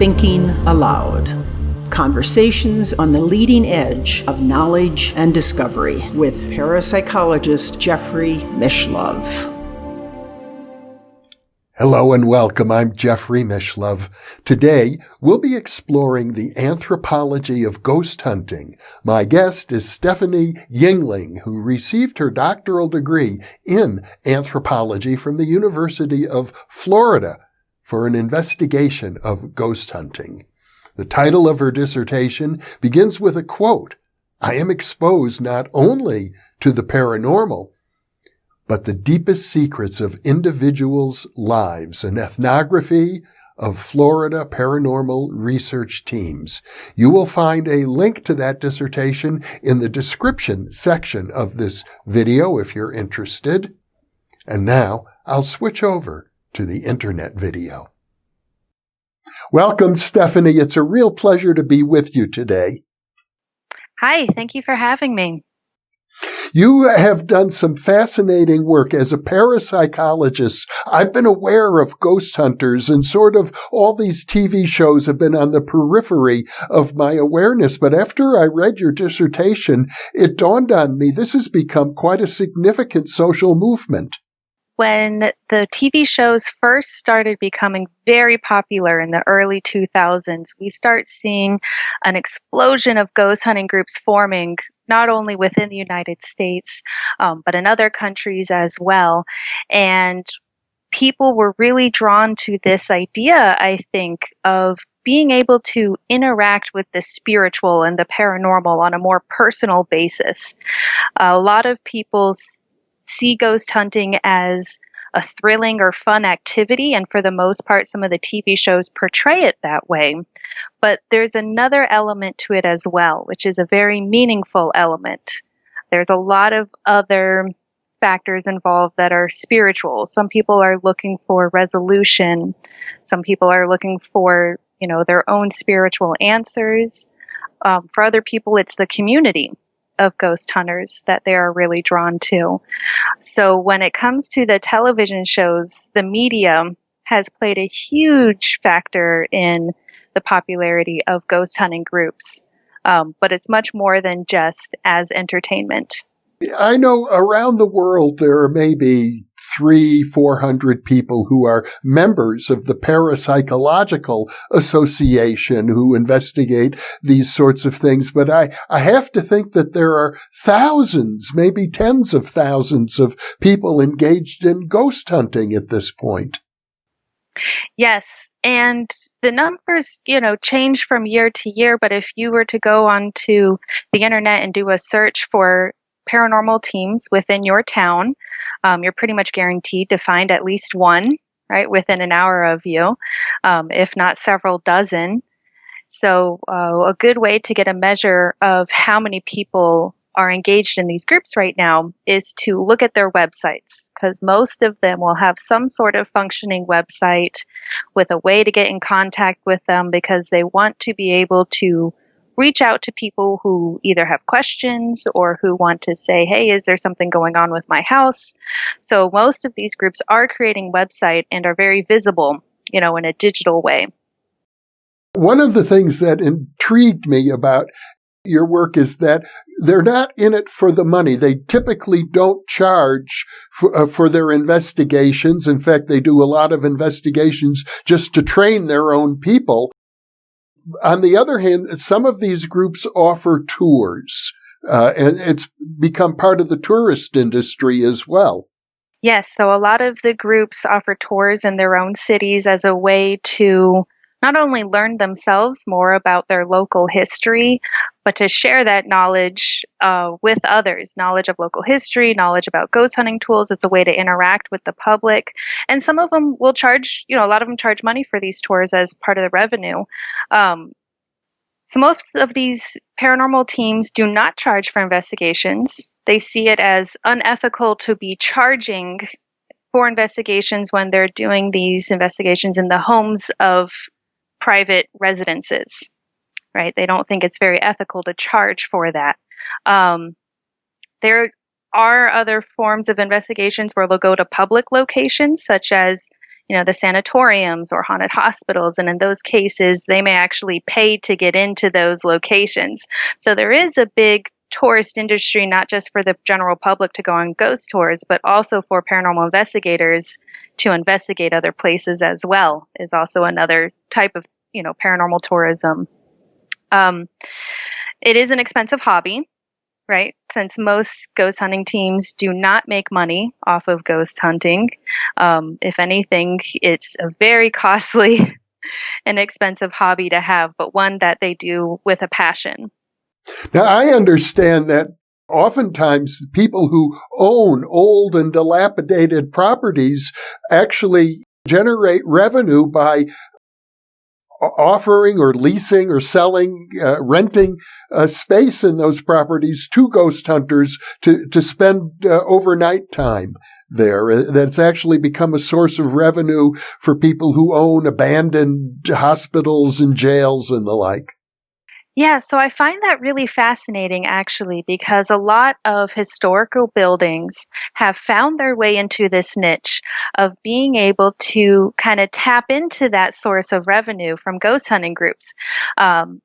Thinking Aloud. Conversations on the leading edge of knowledge and discovery with parapsychologist Jeffrey Mishlove. Hello and welcome. I'm Jeffrey Mishlove. Today, we'll be exploring the anthropology of ghost hunting. My guest is Stephanie Juengling, who received her doctoral degree in anthropology from the University of Florida for an investigation of ghost hunting. The title of her dissertation begins with a quote, "I am exposed not only to the paranormal, but the deepest secrets of individuals' lives, an ethnography of Florida paranormal research teams." You will find a link to that dissertation in the description section of this video if you're interested. And now I'll switch over to the internet video. Welcome, Stephanie. It's a real pleasure to be with you today. Hi, thank you for having me. You have done some fascinating work as a parapsychologist. I've been aware of ghost hunters, and sort of all these TV shows have been on the periphery of my awareness. But after I read your dissertation, it dawned on me this has become quite a significant social movement. When the TV shows first started becoming very popular in the early 2000s, we start seeing an explosion of ghost hunting groups forming, not only within the United States, but in other countries as well. And people were really drawn to this idea, I think, of being able to interact with the spiritual and the paranormal on a more personal basis. A lot of people see ghost hunting as a thrilling or fun activity, and for the most part, some of the TV shows portray it that way. But there's another element to it as well, which is a very meaningful element. There's a lot of other factors involved that are spiritual. Some people are looking for resolution. Some people are looking for, their own spiritual answers. For other people, it's the community of ghost hunters that they are really drawn to. So when it comes to the television shows, the media has played a huge factor in the popularity of ghost hunting groups. But it's much more than just as entertainment. I know around the world there are maybe 300-400 people who are members of the Parapsychological Association who investigate these sorts of things. But I have to think that there are thousands, maybe tens of thousands of people engaged in ghost hunting at this point. Yes, and the numbers, change from year to year. But if you were to go onto the internet and do a search for paranormal teams within your town, you're pretty much guaranteed to find at least one, right, within an hour of you, if not several dozen. So a good way to get a measure of how many people are engaged in these groups right now is to look at their websites, because most of them will have some sort of functioning website with a way to get in contact with them, because they want to be able to reach out to people who either have questions or who want to say, hey, is there something going on with my house? So most of these groups are creating websites and are very visible, in a digital way. One of the things that intrigued me about your work is that they're not in it for the money. They typically don't charge for their investigations. In fact, they do a lot of investigations just to train their own people. On the other hand, some of these groups offer tours, and it's become part of the tourist industry as well. Yes, so a lot of the groups offer tours in their own cities as a way to not only learn themselves more about their local history, but to share that knowledge with others, knowledge of local history, knowledge about ghost hunting tools. It's a way to interact with the public. And some of them will charge, a lot of them charge money for these tours as part of the revenue. So most of these paranormal teams do not charge for investigations. They see it as unethical to be charging for investigations when they're doing these investigations in the homes of private residences, right? They don't think it's very ethical to charge for that. There are other forms of investigations where they'll go to public locations, such as the sanatoriums or haunted hospitals. And in those cases, they may actually pay to get into those locations. So there is a big tourist industry, not just for the general public to go on ghost tours, but also for paranormal investigators to investigate other places as well, is also another type of, paranormal tourism. It is an expensive hobby, right? Since most ghost hunting teams do not make money off of ghost hunting. If anything, it's a very costly and expensive hobby to have, but one that they do with a passion. Now, I understand that oftentimes people who own old and dilapidated properties actually generate revenue by offering or leasing or selling, renting space in those properties to ghost hunters to spend overnight time there. That's actually become a source of revenue for people who own abandoned hospitals and jails and the like. Yeah, so I find that really fascinating actually, because a lot of historical buildings have found their way into this niche of being able to kind of tap into that source of revenue from ghost hunting groups.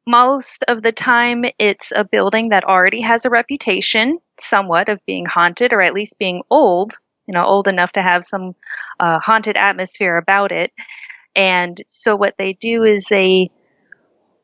Most of the time, it's a building that already has a reputation somewhat of being haunted, or at least being old, old enough to have some haunted atmosphere about it. And so what they do is they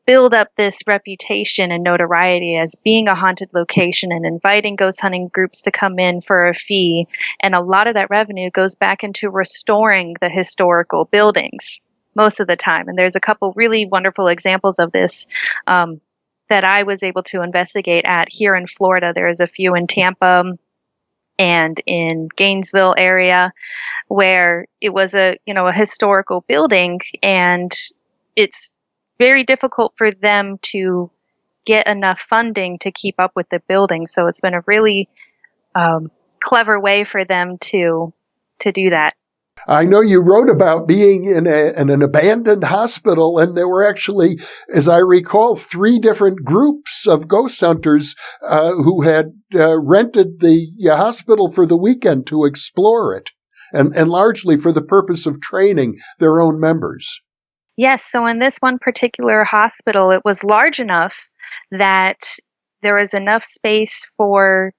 build up this reputation and notoriety as being a haunted location and inviting ghost hunting groups to come in for a fee. And a lot of that revenue goes back into restoring the historical buildings most of the time. And there's a couple really wonderful examples of this that I was able to investigate at here in Florida. There's a few in Tampa and in Gainesville area where it was a historical building, and it's very difficult for them to get enough funding to keep up with the building. So it's been a really clever way for them to do that. I know you wrote about being in an abandoned hospital, and there were actually, as I recall, 3 different groups of ghost hunters who had rented the hospital for the weekend to explore it, and largely for the purpose of training their own members. Yes, so in this one particular hospital, it was large enough that there was enough space for,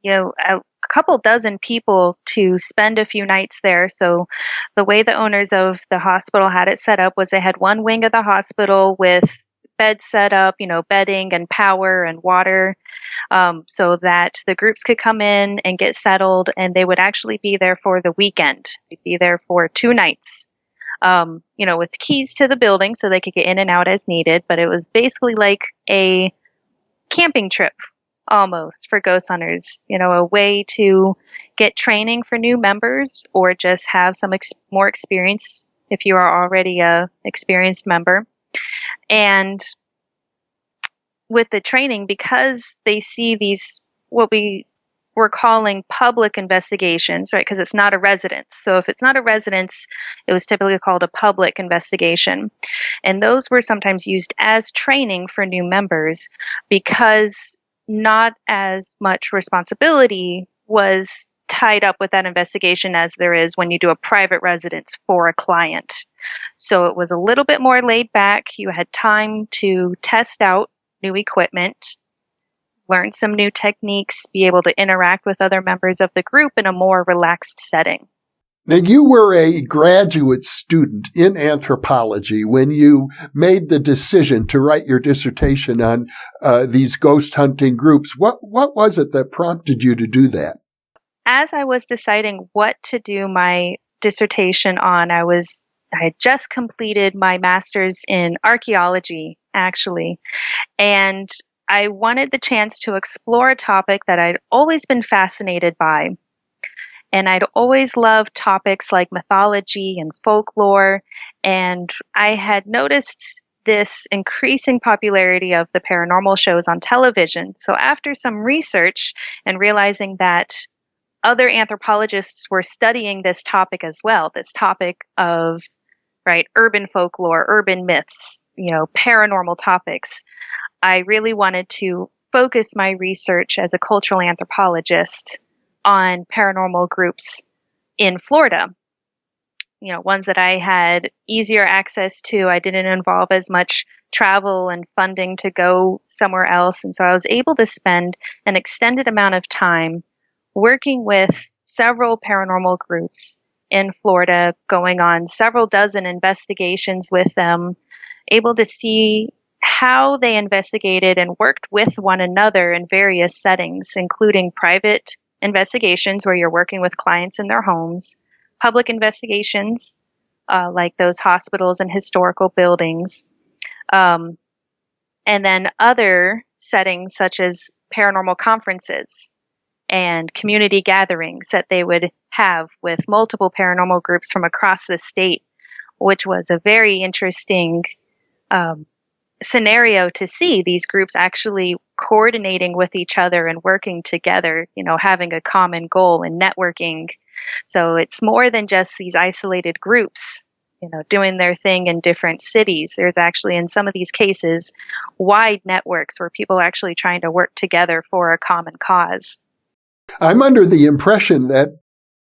a couple dozen people to spend a few nights there. So the way the owners of the hospital had it set up was they had one wing of the hospital with beds set up, bedding and power and water, so that the groups could come in and get settled, and they would actually be there for the weekend. They'd be there for 2 nights. With keys to the building so they could get in and out as needed. But it was basically like a camping trip almost for ghost hunters, a way to get training for new members or just have some more experience if you are already a experienced member. And with the training, because they see these, what we're calling public investigations, right? Because it's not a residence. So if it's not a residence, it was typically called a public investigation. And those were sometimes used as training for new members because not as much responsibility was tied up with that investigation as there is when you do a private residence for a client. So it was a little bit more laid back. You had time to test out new equipment, learn some new techniques, be able to interact with other members of the group in a more relaxed setting. Now, you were a graduate student in anthropology when you made the decision to write your dissertation on these ghost hunting groups. What was it that prompted you to do that? As I was deciding what to do my dissertation on, I had just completed my master's in archaeology, actually, and I wanted the chance to explore a topic that I'd always been fascinated by. And I'd always loved topics like mythology and folklore. And I had noticed this increasing popularity of the paranormal shows on television. So after some research and realizing that other anthropologists were studying this topic as well, this topic of, urban folklore, urban myths, paranormal topics, I really wanted to focus my research as a cultural anthropologist on paranormal groups in Florida. ones that I had easier access to. I didn't involve as much travel and funding to go somewhere else. And so I was able to spend an extended amount of time working with several paranormal groups in Florida, going on several dozen investigations with them, able to see how they investigated and worked with one another in various settings, including private investigations where you're working with clients in their homes, public investigations, like those hospitals and historical buildings, and then other settings such as paranormal conferences and community gatherings that they would have with multiple paranormal groups from across the state, which was a very interesting scenario to see these groups actually coordinating with each other and working together, having a common goal and networking. So it's more than just these isolated groups, doing their thing in different cities. There's actually, in some of these cases, wide networks where people are actually trying to work together for a common cause. I'm under the impression that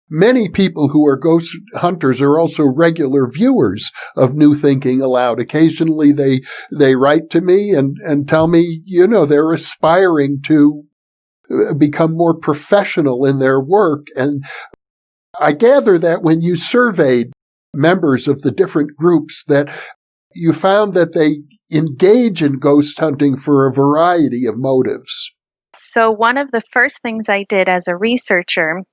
many people who are ghost hunters are also regular viewers of New Thinking Aloud. Occasionally they write to me and tell me, they're aspiring to become more professional in their work. And I gather that when you surveyed members of the different groups, that you found that they engage in ghost hunting for a variety of motives. So one of the first things I did as a researcher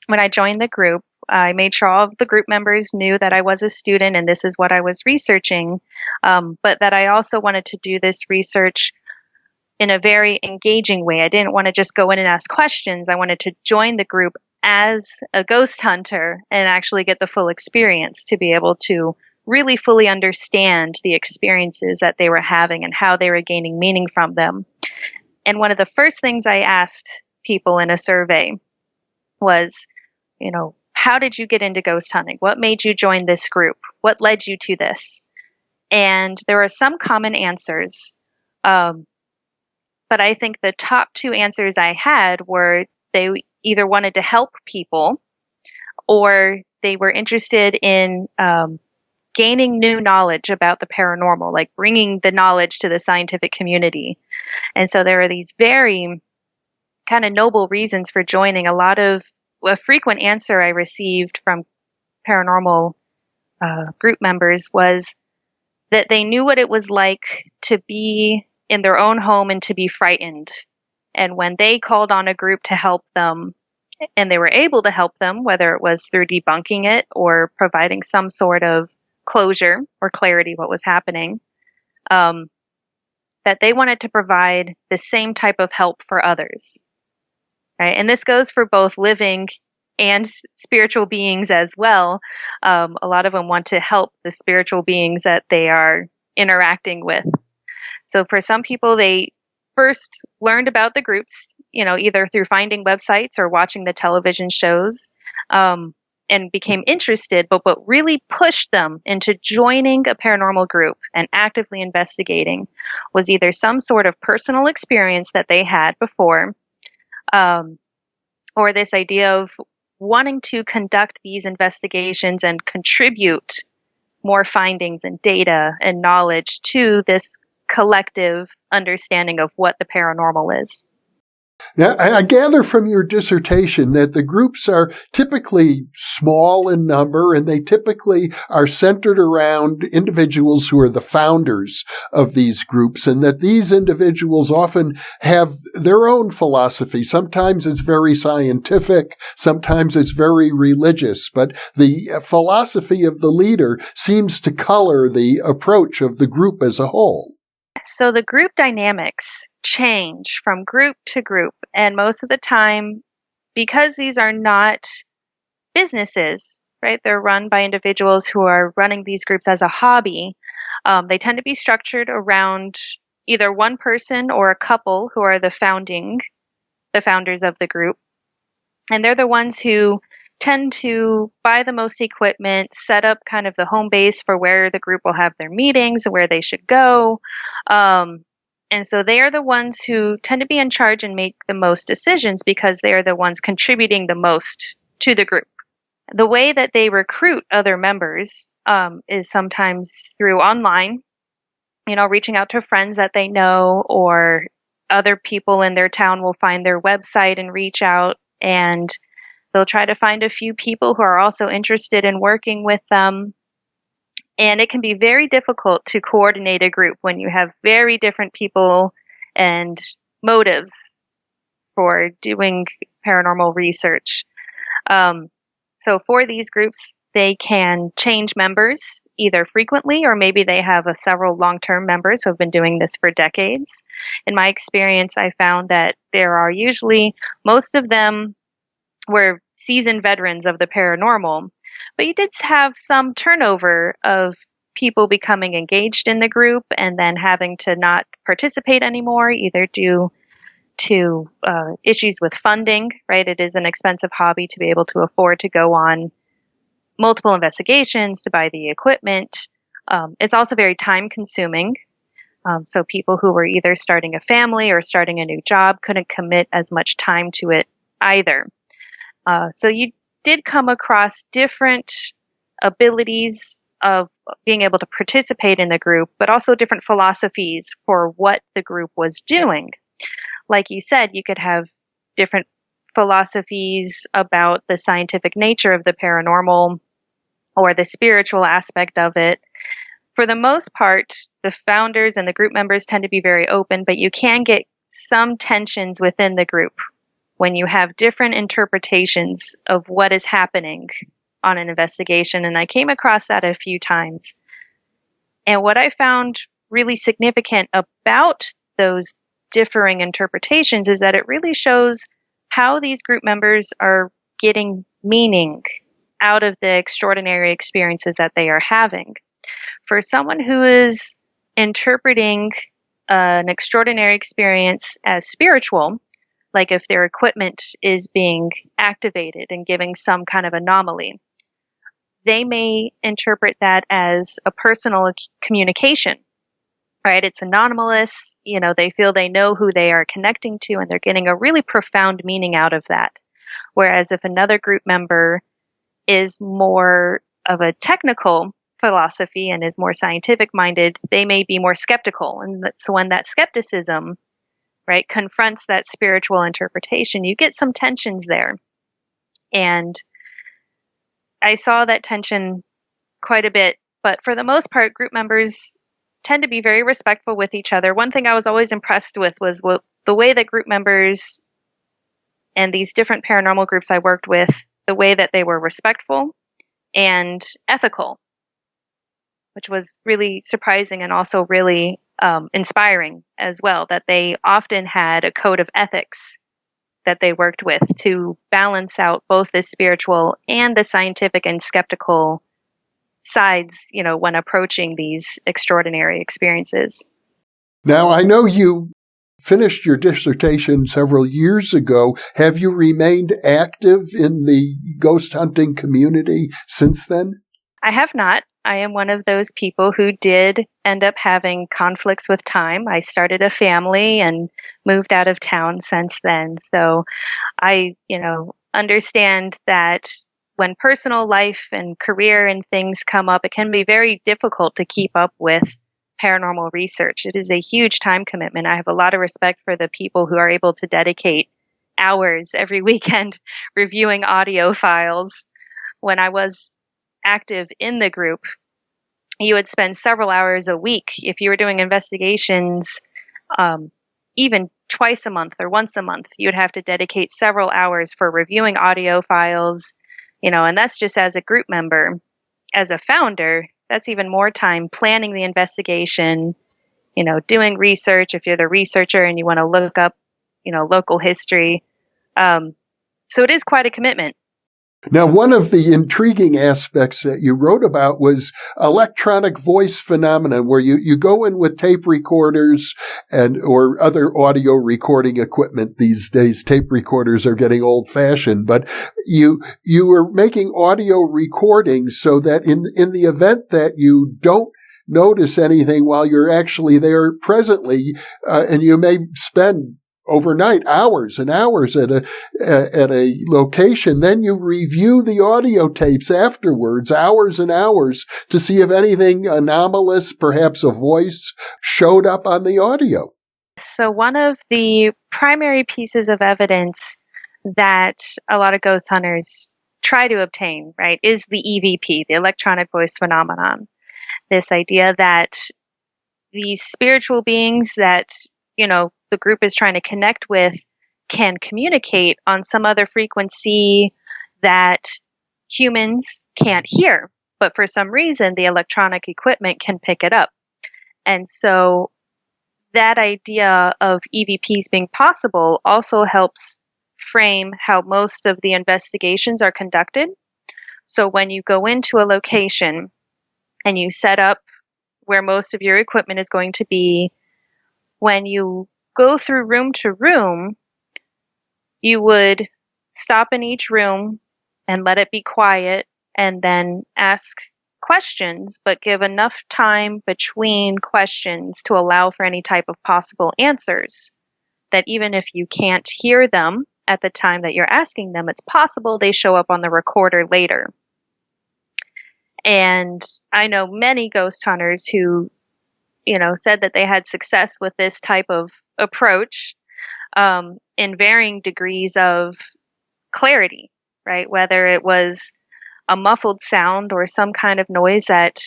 when I joined the group, I made sure all of the group members knew that I was a student and this is what I was researching, but that I also wanted to do this research in a very engaging way. I didn't want to just go in and ask questions. I wanted to join the group as a ghost hunter and actually get the full experience to be able to really fully understand the experiences that they were having and how they were gaining meaning from them. And one of the first things I asked people in a survey was, how did you get into ghost hunting? What made you join this group? What led you to this? And there were some common answers. But I think the top two answers I had were they either wanted to help people or they were interested in gaining new knowledge about the paranormal, like bringing the knowledge to the scientific community. And so there are these very kind of noble reasons for joining. A frequent answer I received from paranormal group members was that they knew what it was like to be in their own home and to be frightened. And when they called on a group to help them, and they were able to help them, whether it was through debunking it or providing some sort of closure or clarity what was happening, that they wanted to provide the same type of help for others. Right? And this goes for both living and spiritual beings as well. A lot of them want to help the spiritual beings that they are interacting with. So for some people, they first learned about the groups, either through finding websites or watching the television shows, and became interested, but what really pushed them into joining a paranormal group and actively investigating was either some sort of personal experience that they had before, or this idea of wanting to conduct these investigations and contribute more findings and data and knowledge to this collective understanding of what the paranormal is. Now, I gather from your dissertation that the groups are typically small in number and they typically are centered around individuals who are the founders of these groups, and that these individuals often have their own philosophy. Sometimes it's very scientific, sometimes it's very religious, but the philosophy of the leader seems to color the approach of the group as a whole. So the group dynamics change from group to group. And most of the time, because these are not businesses, right? They're run by individuals who are running these groups as a hobby. They tend to be structured around either one person or a couple who are the founders of the group. And they're the ones who tend to buy the most equipment, set up kind of the home base for where the group will have their meetings, where they should go. And so they are the ones who tend to be in charge and make the most decisions because they are the ones contributing the most to the group. The way that they recruit other members is sometimes through online, reaching out to friends that they know, or other people in their town will find their website and reach out, and they'll try to find a few people who are also interested in working with them. And it can be very difficult to coordinate a group when you have very different people and motives for doing paranormal research. So for these groups, they can change members either frequently, or maybe they have several long-term members who have been doing this for decades. In my experience, I found that there are usually, most of them were seasoned veterans of the paranormal, but you did have some turnover of people becoming engaged in the group and then having to not participate anymore, either due to issues with funding, right? It is an expensive hobby to be able to afford to go on multiple investigations, to buy the equipment. It's also very time consuming. So people who were either starting a family or starting a new job couldn't commit as much time to it either. So you did come across different abilities of being able to participate in the group, but also different philosophies for what the group was doing. Like you said, you could have different philosophies about the scientific nature of the paranormal or the spiritual aspect of it. For the most part, the founders and the group members tend to be very open, but you can get some tensions within the group when you have different interpretations of what is happening on an investigation. And I came across that a few times. And what I found really significant about those differing interpretations is that it really shows how these group members are getting meaning out of the extraordinary experiences that they are having. For someone who is interpreting an extraordinary experience as spiritual, like if their equipment is being activated and giving some kind of anomaly, they may interpret that as a personal communication, right? It's anomalous. They feel they know who they are connecting to, and they're getting a really profound meaning out of that. Whereas if another group member is more of a technical philosophy and is more scientific minded, they may be more skeptical. And so when that skepticism, right, confronts that spiritual interpretation, you get some tensions there. And I saw that tension quite a bit, but for the most part, group members tend to be very respectful with each other. One thing I was always impressed with was the way that group members and these different paranormal groups I worked with, the way that they were respectful and ethical, which was really surprising and also really inspiring as well, that they often had a code of ethics that they worked with to balance out both the spiritual and the scientific and skeptical sides, when approaching these extraordinary experiences. Now, I know you finished your dissertation several years ago. Have you remained active in the ghost hunting community since then? I have not. I am one of those people who did end up having conflicts with time. I started a family and moved out of town since then. So I, understand that when personal life and career and things come up, it can be very difficult to keep up with paranormal research. It is a huge time commitment. I have a lot of respect for the people who are able to dedicate hours every weekend reviewing audio files. When I was active in the group, you would spend several hours a week. If you were doing investigations, even twice a month or once a month, you would have to dedicate several hours for reviewing audio files, and that's just as a group member. As a founder, that's even more time planning the investigation, doing research if you're the researcher and you want to look up, local history. So it is quite a commitment. Now, one of the intriguing aspects that you wrote about was electronic voice phenomenon, where you go in with tape recorders or other audio recording equipment. These days, tape recorders are getting old-fashioned, but you were making audio recordings so that in the event that you don't notice anything while you're actually there presently, and you may spend overnight, hours and hours at a location. Then you review the audio tapes afterwards, hours and hours, to see if anything anomalous, perhaps a voice, showed up on the audio. So one of the primary pieces of evidence that a lot of ghost hunters try to obtain, right, is the EVP, the electronic voice phenomenon. This idea that these spiritual beings that, the group is trying to connect with can communicate on some other frequency that humans can't hear. But for some reason, the electronic equipment can pick it up. And so that idea of EVPs being possible also helps frame how most of the investigations are conducted. So when you go into a location and you set up where most of your equipment is going to be, when you go through room to room, you would stop in each room and let it be quiet and then ask questions, but give enough time between questions to allow for any type of possible answers, that even if you can't hear them at the time that you're asking them, it's possible they show up on the recorder later. And I know many ghost hunters who, said that they had success with this type of approach in varying degrees of clarity, right? Whether it was a muffled sound or some kind of noise that,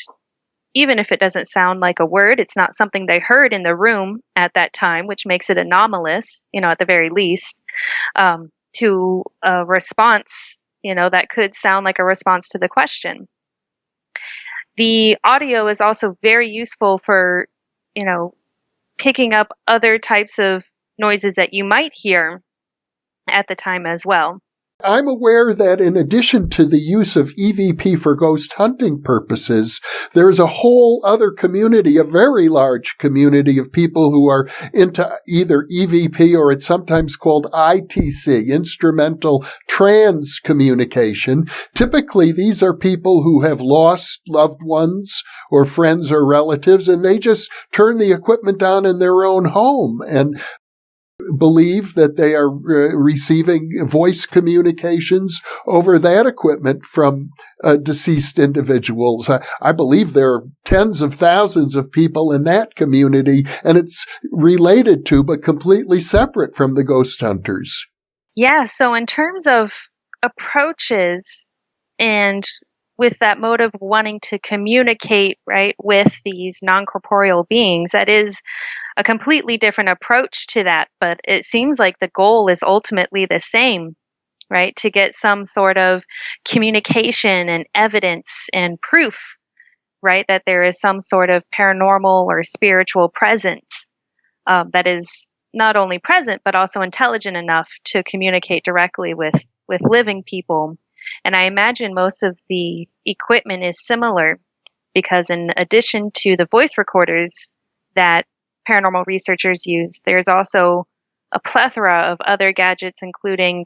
even if it doesn't sound like a word, it's not something they heard in the room at that time, which makes it anomalous, at the very least, to a response, that could sound like a response to the question. The audio is also very useful for, picking up other types of noises that you might hear at the time as well. I'm aware that in addition to the use of EVP for ghost hunting purposes, there's a whole other community, a very large community of people who are into either EVP or it's sometimes called ITC, instrumental trans communication. Typically, these are people who have lost loved ones or friends or relatives, and they just turn the equipment on in their own home and believe that they are receiving voice communications over that equipment from deceased individuals. I believe there are tens of thousands of people in that community, and it's related to but completely separate from the ghost hunters. Yeah, so in terms of approaches and with that motive of wanting to communicate, right, with these non-corporeal beings, that is a completely different approach to that, but it seems like the goal is ultimately the same, right? To get some sort of communication and evidence and proof, right, that there is some sort of paranormal or spiritual presence that is not only present, but also intelligent enough to communicate directly with living people. And I imagine most of the equipment is similar because in addition to the voice recorders that paranormal researchers use, there's also a plethora of other gadgets, including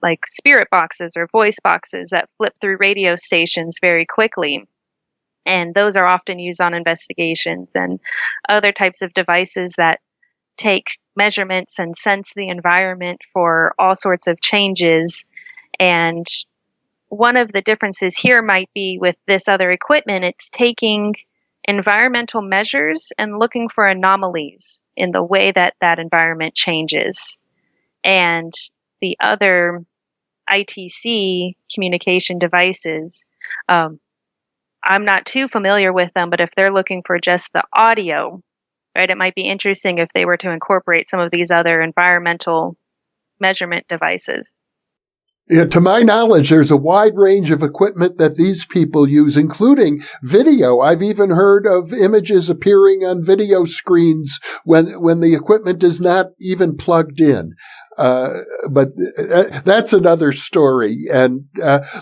like spirit boxes or voice boxes that flip through radio stations very quickly. And those are often used on investigations, and other types of devices that take measurements and sense the environment for all sorts of changes. And one of the differences here might be with this other equipment, it's taking environmental measures and looking for anomalies in the way that that environment changes. And the other ITC communication devices, I'm not too familiar with them, but if they're looking for just the audio, right, it might be interesting if they were to incorporate some of these other environmental measurement devices. Yeah, to my knowledge, there's a wide range of equipment that these people use, including video. I've even heard of images appearing on video screens when the equipment is not even plugged in. But that's another story. And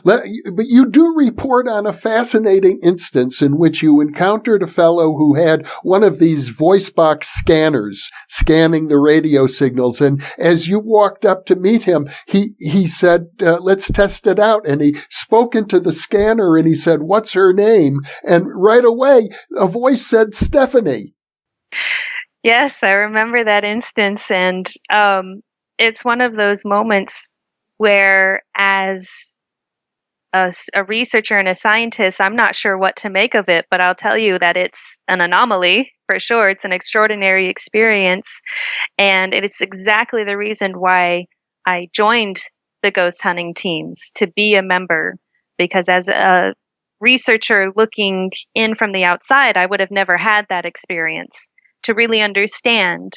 but you do report on a fascinating instance in which you encountered a fellow who had one of these voice box scanners scanning the radio signals. And as you walked up to meet him, he said, let's test it out. And he spoke into the scanner and he said, "What's her name?" And right away, a voice said, "Stephanie." Yes, I remember that instance, and it's one of those moments where, as a researcher and a scientist, I'm not sure what to make of it, but I'll tell you that it's an anomaly for sure. It's an extraordinary experience, and it's exactly the reason why I joined the ghost hunting teams to be a member, because as a researcher looking in from the outside, I would have never had that experience to really understand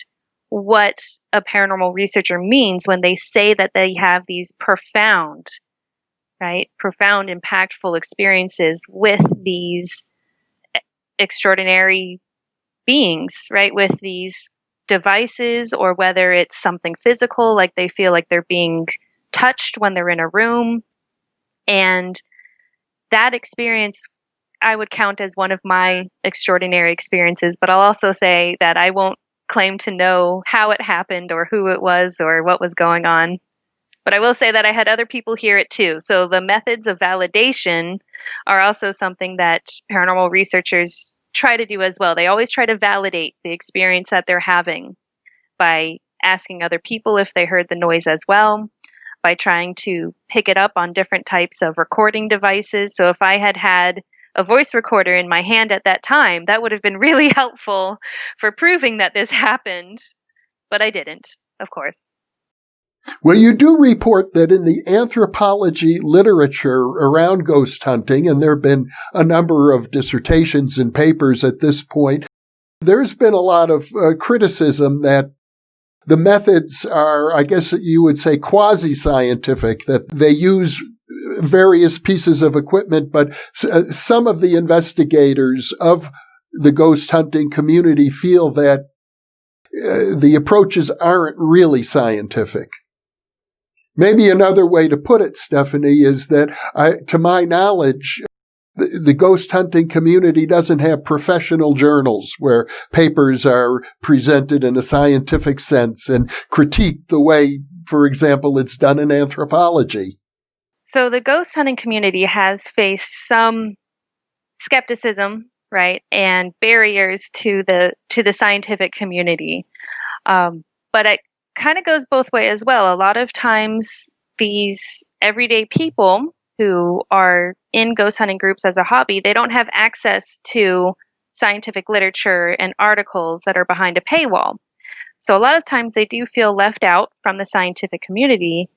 what a paranormal researcher means when they say that they have these profound, right, profound, impactful experiences with these extraordinary beings, right, with these devices, or whether it's something physical, like they feel like they're being touched when they're in a room. And that experience I would count as one of my extraordinary experiences, but I'll also say that I won't claim to know how it happened or who it was or what was going on. But I will say that I had other people hear it too. So the methods of validation are also something that paranormal researchers try to do as well. They always try to validate the experience that they're having by asking other people if they heard the noise as well, by trying to pick it up on different types of recording devices. So if I had had a voice recorder in my hand at that time, that would have been really helpful for proving that this happened. But I didn't, of course. Well, you do report that in the anthropology literature around ghost hunting, and there have been a number of dissertations and papers at this point, there's been a lot of criticism that the methods are, I guess you would say, quasi-scientific, that they use various pieces of equipment, but some of the investigators of the ghost hunting community feel that the approaches aren't really scientific. Maybe another way to put it, Stephanie, is that, to my knowledge, the ghost hunting community doesn't have professional journals where papers are presented in a scientific sense and critiqued the way, for example, it's done in anthropology. So the ghost hunting community has faced some skepticism, right, and barriers to the scientific community. But it kind of goes both ways as well. A lot of times, these everyday people who are in ghost hunting groups as a hobby, they don't have access to scientific literature and articles that are behind a paywall. So a lot of times they do feel left out from the scientific community.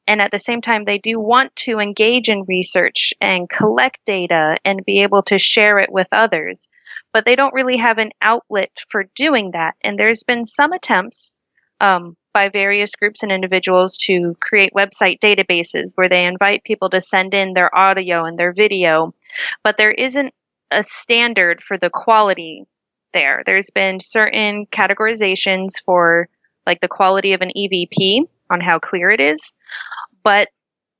And at the same time, they do want to engage in research and collect data and be able to share it with others. But they don't really have an outlet for doing that. And there's been some attempts by various groups and individuals to create website databases where they invite people to send in their audio and their video. But there isn't a standard for the quality there. There's been certain categorizations for, like, the quality of an EVP on how clear it is, but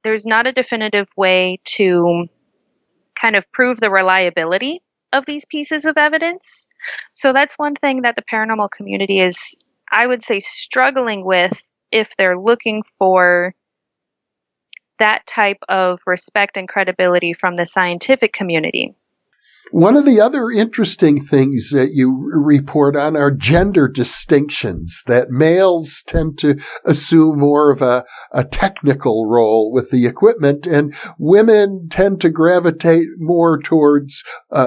there's not a definitive way to kind of prove the reliability of these pieces of evidence. So that's one thing that the paranormal community is, I would say, struggling with if they're looking for that type of respect and credibility from the scientific community. One of the other interesting things that you report on are gender distinctions, that males tend to assume more of a technical role with the equipment, and women tend to gravitate more towards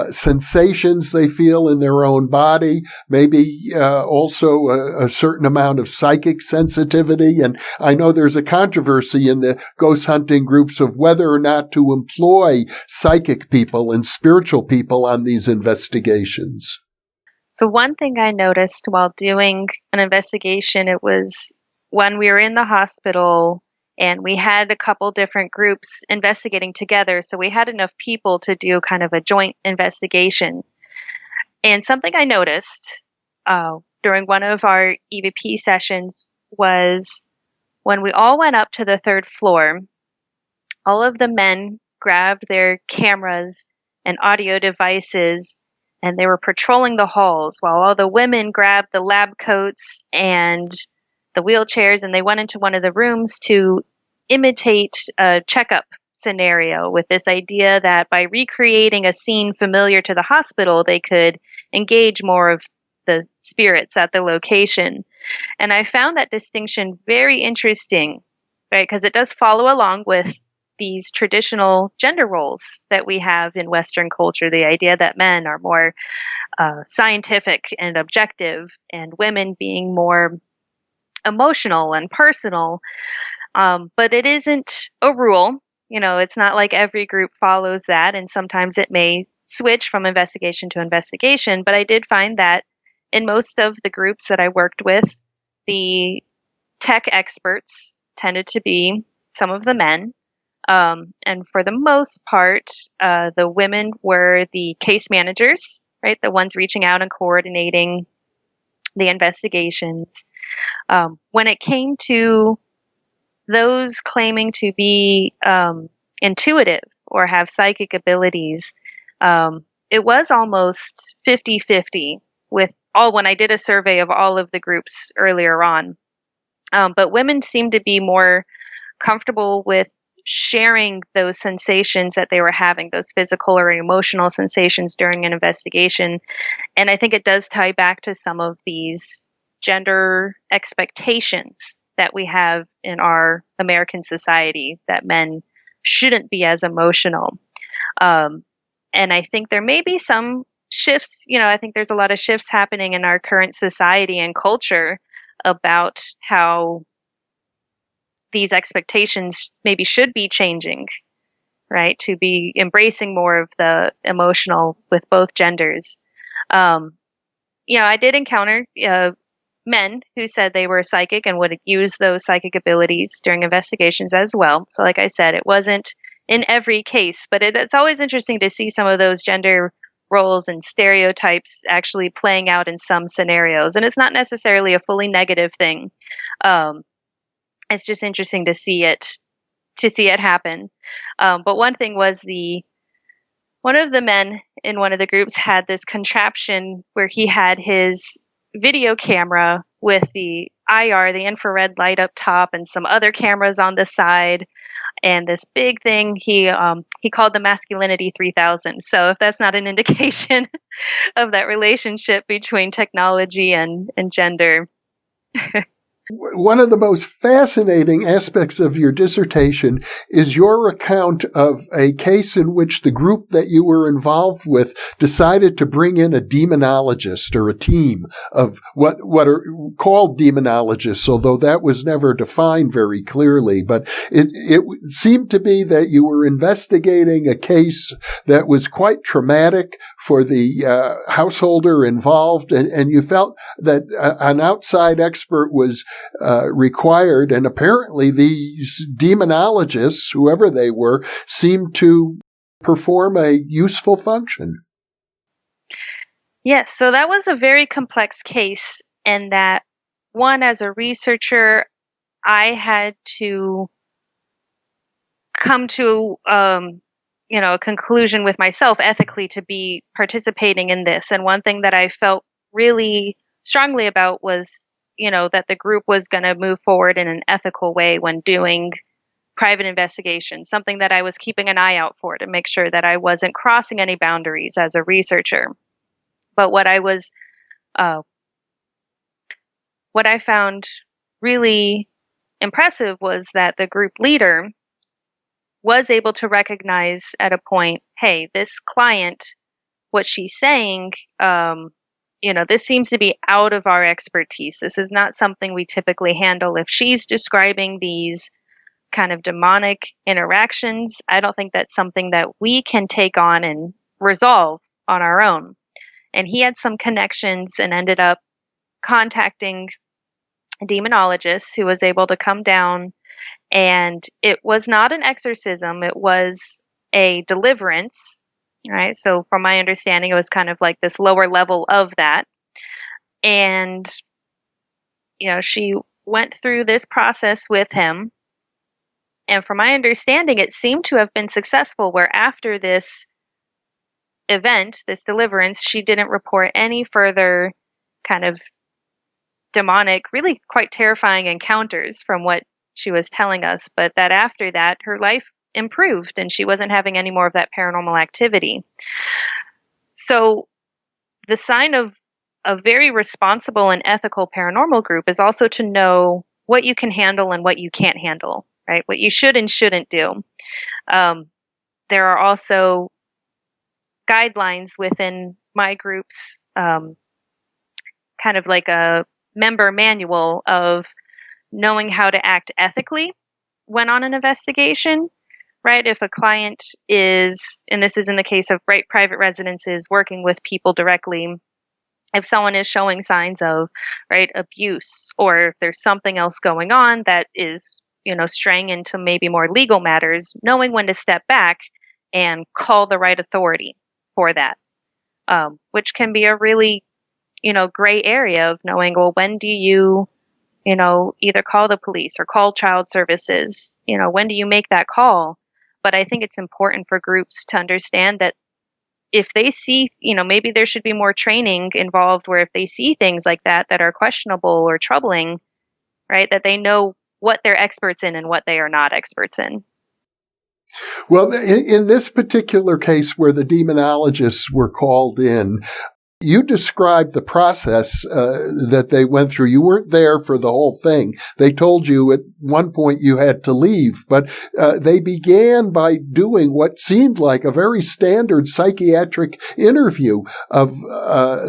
sensations they feel in their own body, maybe also a certain amount of psychic sensitivity. And I know there's a controversy in the ghost hunting groups of whether or not to employ psychic people and spiritual people on these investigations. So one thing I noticed while doing an investigation, it was when we were in the hospital and we had a couple different groups investigating together. So we had enough people to do kind of a joint investigation. And something I noticed during one of our EVP sessions was when we all went up to the third floor, all of the men grabbed their cameras and audio devices, and they were patrolling the halls, while all the women grabbed the lab coats and the wheelchairs, and they went into one of the rooms to imitate a checkup scenario with this idea that by recreating a scene familiar to the hospital, they could engage more of the spirits at the location. And I found that distinction very interesting, right? Because it does follow along with these traditional gender roles that we have in Western culture. The idea that men are more scientific and objective, and women being more emotional and personal. But it isn't a rule. It's not like every group follows that, and sometimes it may switch from investigation to investigation. But I did find that in most of the groups that I worked with, the tech experts tended to be some of the men. And for the most part, the women were the case managers, right? The ones reaching out and coordinating the investigations. When it came to those claiming to be intuitive or have psychic abilities, it was almost 50-50 when I did a survey of all of the groups earlier on. But women seemed to be more comfortable with sharing those sensations that they were having, those physical or emotional sensations during an investigation. And I think it does tie back to some of these gender expectations that we have in our American society, that men shouldn't be as emotional. And I think there may be some shifts. I think there's a lot of shifts happening in our current society and culture about how these expectations maybe should be changing, right? To be embracing more of the emotional with both genders. I did encounter men who said they were psychic and would use those psychic abilities during investigations as well. So like I said, it wasn't in every case, but it's always interesting to see some of those gender roles and stereotypes actually playing out in some scenarios. And it's not necessarily a fully negative thing. It's just interesting to see it happen. But one thing was one of the men in one of the groups had this contraption where he had his video camera with the IR, the infrared light up top, and some other cameras on the side, and this big thing he called the masculinity 3000. So if that's not an indication of that relationship between technology and gender. One of the most fascinating aspects of your dissertation is your account of a case in which the group that you were involved with decided to bring in a demonologist, or a team of what are called demonologists, although that was never defined very clearly. But it seemed to be that you were investigating a case that was quite traumatic for the householder involved, and you felt that an outside expert was required, and apparently these demonologists, whoever they were, seemed to perform a useful function. Yes, so that was a very complex case, and that one, as a researcher, I had to come to a conclusion with myself ethically to be participating in this. And one thing that I felt really strongly about was that the group was going to move forward in an ethical way when doing private investigations, something that I was keeping an eye out for to make sure that I wasn't crossing any boundaries as a researcher. But what I found really impressive was that the group leader was able to recognize at a point, hey, this client, what she's saying, this seems to be out of our expertise. This is not something we typically handle. If she's describing these kind of demonic interactions, I don't think that's something that we can take on and resolve on our own. And he had some connections and ended up contacting a demonologist who was able to come down, and it was not an exorcism, it was a deliverance. Right. So from my understanding, it was kind of like this lower level of that. And, she went through this process with him. And from my understanding, it seemed to have been successful, where after this event, this deliverance, she didn't report any further kind of demonic, really quite terrifying encounters from what she was telling us. But that after that, her life improved and she wasn't having any more of that paranormal activity. So the sign of a very responsible and ethical paranormal group is also to know what you can handle and what you can't handle, right? What you should and shouldn't do. There are also guidelines within my group's kind of like a member manual of knowing how to act ethically when on an investigation, right? If a client is, and this is in the case of private residences, working with people directly, if someone is showing signs of, right, abuse, or if there's something else going on that is, straying into maybe more legal matters, knowing when to step back and call the right authority for that, which can be a really, gray area of knowing, well, when do you, either call the police or call child services, when do you make that call? But I think it's important for groups to understand that if they see, maybe there should be more training involved where if they see things like that that are questionable or troubling, right, that they know what they're experts in and what they are not experts in. Well, in this particular case where the demonologists were called in, you described the process that they went through. You weren't there for the whole thing. They told you at one point you had to leave, but they began by doing what seemed like a very standard psychiatric interview of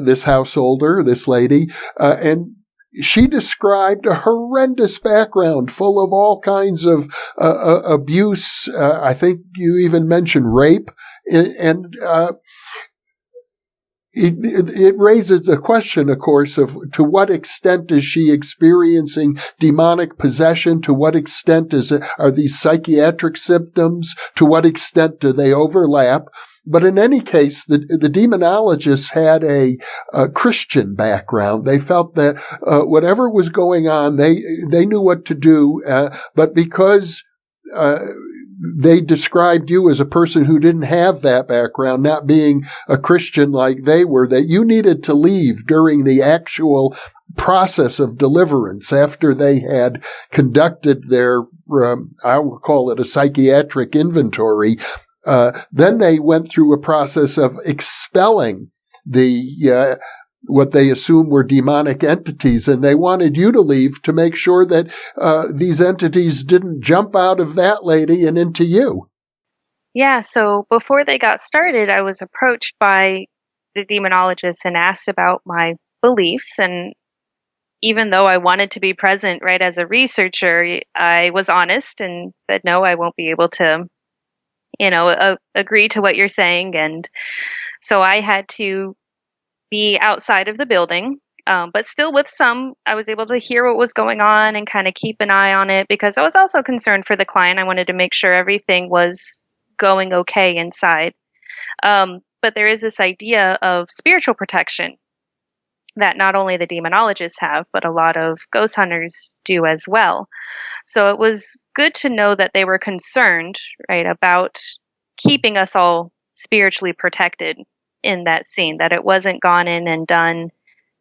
this householder, this lady, and she described a horrendous background full of all kinds of abuse. I think you even mentioned rape, and it raises the question, of course, of to what extent is she experiencing demonic possession? To what extent are these psychiatric symptoms? To what extent do they overlap? But in any case, the demonologists had a Christian background. They felt that whatever was going on, they knew what to do. But because they described you as a person who didn't have that background, not being a Christian like they were, that you needed to leave during the actual process of deliverance after they had conducted their, I will call it a psychiatric inventory. Then they went through a process of expelling the what they assume were demonic entities, and they wanted you to leave to make sure that these entities didn't jump out of that lady and into you. Yeah, so before they got started, I was approached by the demonologist and asked about my beliefs. And even though I wanted to be present, right, as a researcher, I was honest and said, no, I won't be able to, agree to what you're saying. And so I had to be outside of the building, but still with I was able to hear what was going on and kind of keep an eye on it because I was also concerned for the client. I wanted to make sure everything was going okay inside. But there is this idea of spiritual protection that not only the demonologists have, but a lot of ghost hunters do as well. So it was good to know that they were concerned, right, about keeping us all spiritually protected in that scene, that it wasn't gone in and done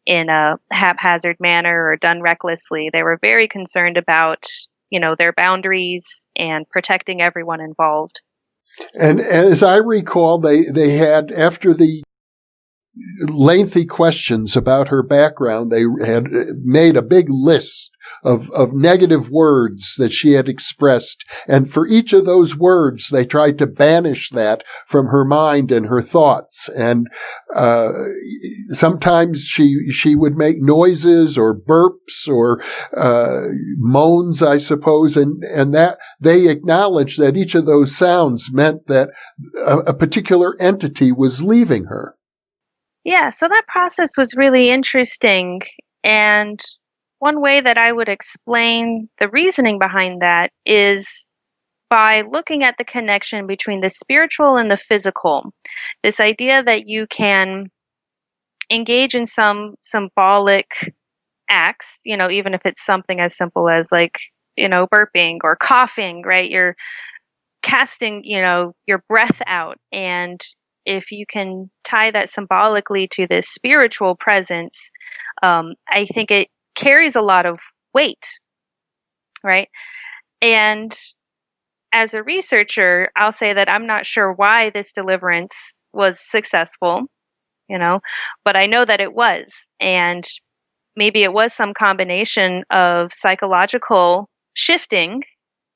in a haphazard manner or done recklessly. They were very concerned about, their boundaries and protecting everyone involved. And as I recall, they had, after the lengthy questions about her background, they had made a big list of negative words that she had expressed. And for each of those words, they tried to banish that from her mind and her thoughts. And sometimes she would make noises or burps or moans, I suppose. And that they acknowledged that each of those sounds meant that a particular entity was leaving her. Yeah, so that process was really interesting. And one way that I would explain the reasoning behind that is by looking at the connection between the spiritual and the physical. This idea that you can engage in some symbolic acts, even if it's something as simple as burping or coughing, right? You're casting, your breath out. And if you can tie that symbolically to this spiritual presence, I think it carries a lot of weight, right? And as a researcher, I'll say that I'm not sure why this deliverance was successful, but I know that it was. And maybe it was some combination of psychological shifting,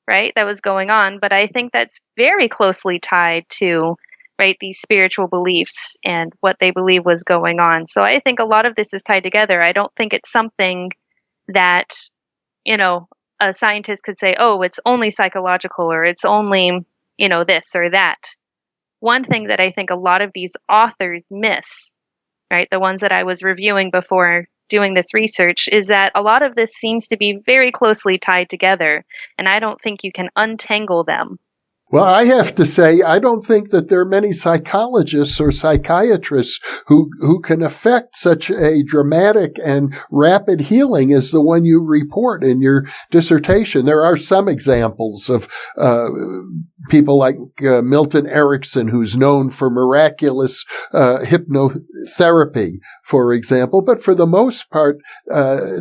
right, that was going on. But I think that's very closely tied to, right, these spiritual beliefs and what they believe was going on. So I think a lot of this is tied together. I don't think it's something that, a scientist could say, oh, it's only psychological or it's only, this or that. One thing that I think a lot of these authors miss, right, the ones that I was reviewing before doing this research, is that a lot of this seems to be very closely tied together, and I don't think you can untangle them. Well, I have to say, I don't think that there are many psychologists or psychiatrists who can affect such a dramatic and rapid healing as the one you report in your dissertation. There are some examples of people like Milton Erickson, who's known for miraculous hypnotherapy, for example. But for the most part,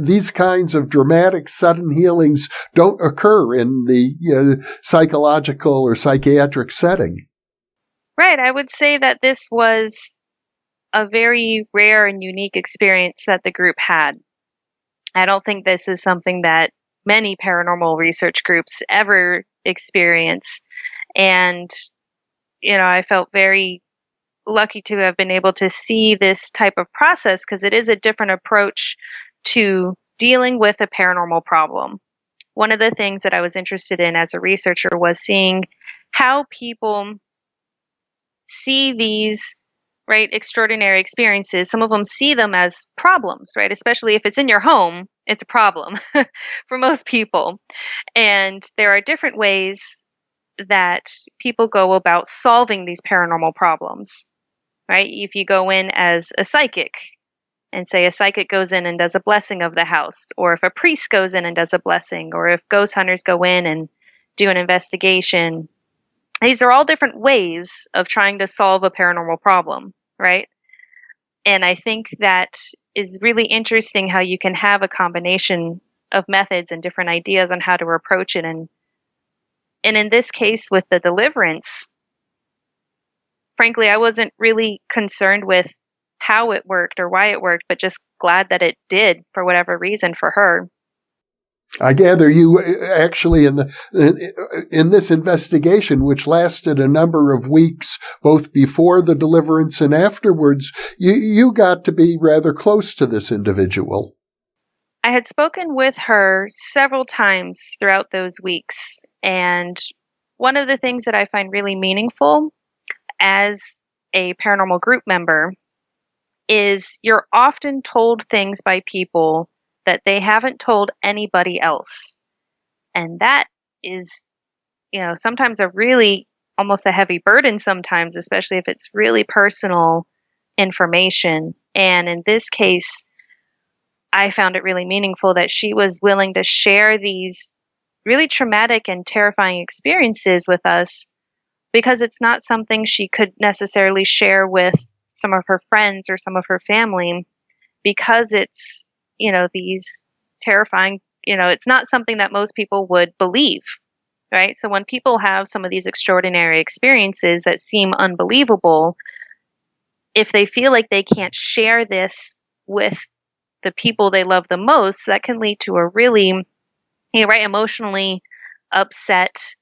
these kinds of dramatic, sudden healings don't occur in the psychological or psychiatric setting. Right. I would say that this was a very rare and unique experience that the group had. I don't think this is something that many paranormal research groups ever experience. And, I felt very lucky to have been able to see this type of process because it is a different approach to dealing with a paranormal problem. One of the things that I was interested in as a researcher was seeing how people see these, right, extraordinary experiences. Some of them see them as problems, right? Especially if it's in your home, it's a problem for most people. And there are different ways that people go about solving these paranormal problems, right? If you go in as a psychic and say a psychic goes in and does a blessing of the house, or if a priest goes in and does a blessing, or if ghost hunters go in and do an investigation, these are all different ways of trying to solve a paranormal problem, right? And I think that is really interesting how you can have a combination of methods and different ideas on how to approach it. And in this case with the deliverance, frankly, I wasn't really concerned with how it worked or why it worked, but just glad that it did for whatever reason for her. I gather you actually in this investigation, which lasted a number of weeks, both before the deliverance and afterwards, you got to be rather close to this individual. I had spoken with her several times throughout those weeks, and one of the things that I find really meaningful as a paranormal group member is you're often told things by people that they haven't told anybody else. And that is, sometimes a really almost a heavy burden sometimes, especially if it's really personal information. And in this case, I found it really meaningful that she was willing to share these really traumatic and terrifying experiences with us because it's not something she could necessarily share with some of her friends or some of her family because it's, these terrifying, it's not something that most people would believe, right? So when people have some of these extraordinary experiences that seem unbelievable, if they feel like they can't share this with the people they love the most, that can lead to a really, emotionally upset,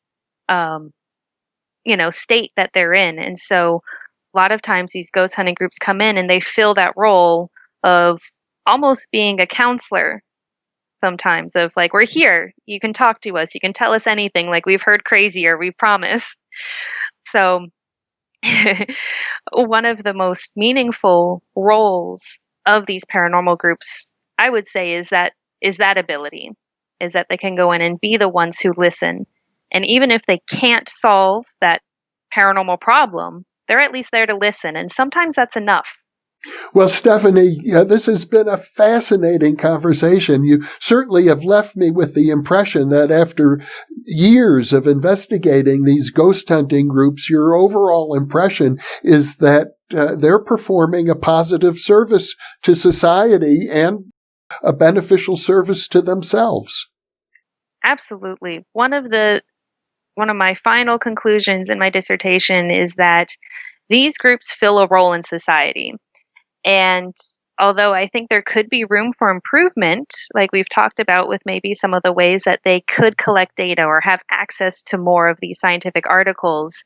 state that they're in. And so a lot of times these ghost hunting groups come in and they fill that role of almost being a counselor sometimes of like, we're here, you can talk to us, you can tell us anything, like we've heard crazy or we promise. So one of the most meaningful roles of these paranormal groups, I would say, is that ability, is that they can go in and be the ones who listen. And even if they can't solve that paranormal problem, they're at least there to listen. And sometimes that's enough. Well, Stephanie, this has been a fascinating conversation. You certainly have left me with the impression that after years of investigating these ghost hunting groups, your overall impression is that they're performing a positive service to society and a beneficial service to themselves. Absolutely. One of my final conclusions in my dissertation is that these groups fill a role in society. And although I think there could be room for improvement, like we've talked about with maybe some of the ways that they could collect data or have access to more of these scientific articles,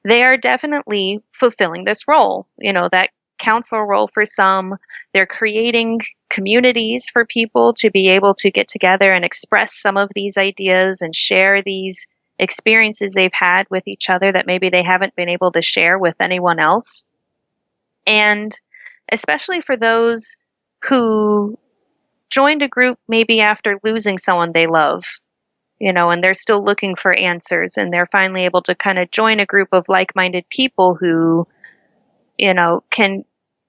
they are definitely fulfilling this role, that counselor role for some. They're creating communities for people to be able to get together and express some of these ideas and share these experiences they've had with each other that maybe they haven't been able to share with anyone else. And especially for those who joined a group maybe after losing someone they love, and they're still looking for answers, and they're finally able to kind of join a group of like-minded people who, can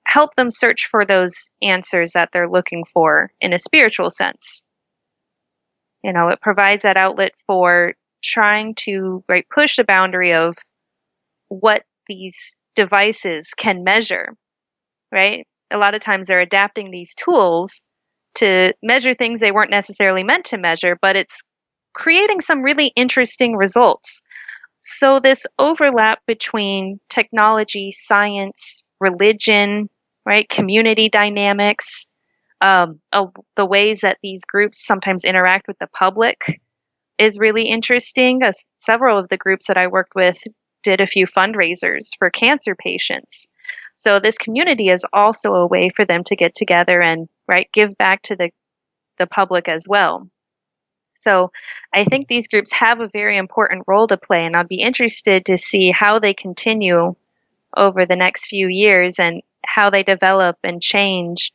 help them search for those answers that they're looking for in a spiritual sense. It provides that outlet for trying to push the boundary of what these devices can measure, right? A lot of times they're adapting these tools to measure things they weren't necessarily meant to measure, but it's creating some really interesting results. So this overlap between technology, science, religion, right, community dynamics, the ways that these groups sometimes interact with the public is really interesting. Several of the groups that I worked with did a few fundraisers for cancer patients. So this community is also a way for them to get together and give back to the public as well. So I think these groups have a very important role to play, and I'd be interested to see how they continue over the next few years and how they develop and change.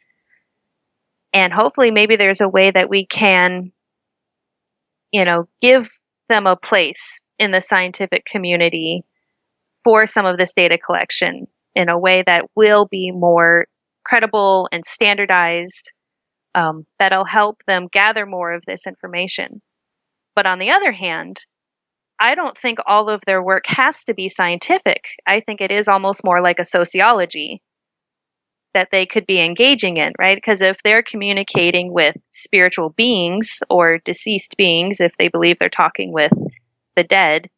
And hopefully maybe there's a way that we can, give them a place in the scientific community for some of this data collection in a way that will be more credible and standardized, that'll help them gather more of this information. But on the other hand, I don't think all of their work has to be scientific. I think it is almost more like a sociology that they could be engaging in, right? Because if they're communicating with spiritual beings or deceased beings, if they believe they're talking with the dead,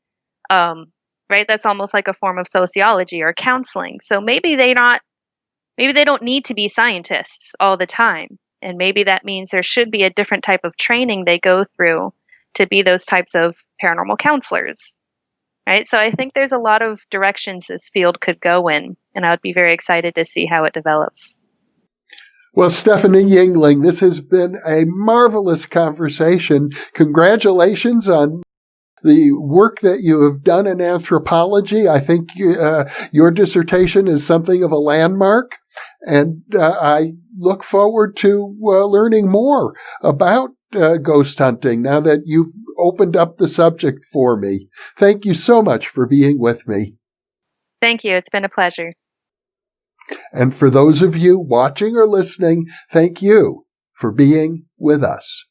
that's almost like a form of sociology or counseling. So maybe they don't need to be scientists all the time. And maybe that means there should be a different type of training they go through to be those types of paranormal counselors, right? So I think there's a lot of directions this field could go in, and I would be very excited to see how it develops. Well, Stephanie Juengling, this has been a marvelous conversation. Congratulations on the work that you have done in anthropology. I think your dissertation is something of a landmark, and I look forward to learning more about ghost hunting now that you've opened up the subject for me. Thank you so much for being with me. Thank you. It's been a pleasure. And for those of you watching or listening, thank you for being with us.